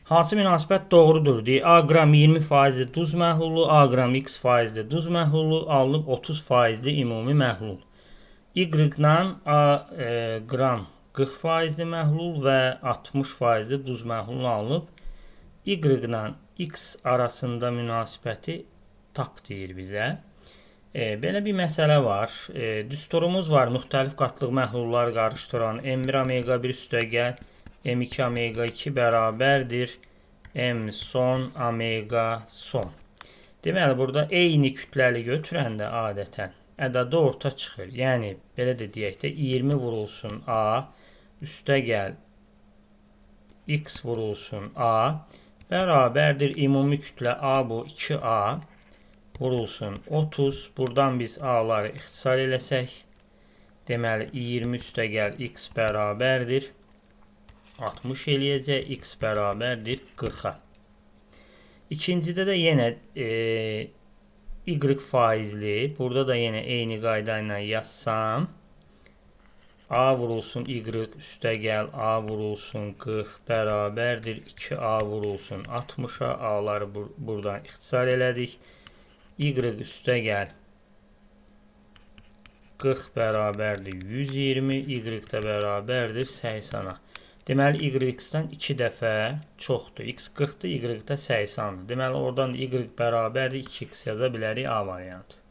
Hansı münasibət doğrudur deyir. A qram 20% duz məhlulu, A qram X faizli duz məhlulu alınıb 30% ümumi məhlul. Y-dan A qram 40% məhlul və 60% duz məhlulu alınıb. Y-dan X arasında münasibəti tap deyir bizə. Belə bir məsələ var. Düsturumuz var. Müxtəlif qatlıq məhlullar qarışdıran M1 omega 1 üstəgəl M2 omega 2 bərabərdir M son omega son. Deməli, burada eyni kütləli götürəndə adətən ədədə orta çıxır. Yəni, belə də deyək də, 20 vurulsun A, üstəgəl X vurulsun A, bərabərdir ümumi kütlə A bu 2A vurulsun 30. Buradan biz A'ları ixtisar eləsək, deməli 20 üstəgəl X bərabərdir 60 eləyəcək, X bərabərdir 40-a. İkincidə də yenə Y faizli, burada da yenə eyni qayda ilə yazsam, A vurulsun Y üstəgəl A vurulsun 40 bərabərdir 2A vurulsun 60-a. A'ları buradan ixtisar elədik. Y üstəgəl 40 bərabərdir 120, Y də bərabərdir 80-a. Deməli, Y-dən 2 dəfə çoxdur. X 40-dır, Y də 80-dır. Deməli, oradan da Y bərabərdir 2X yaza bilərik A variantı.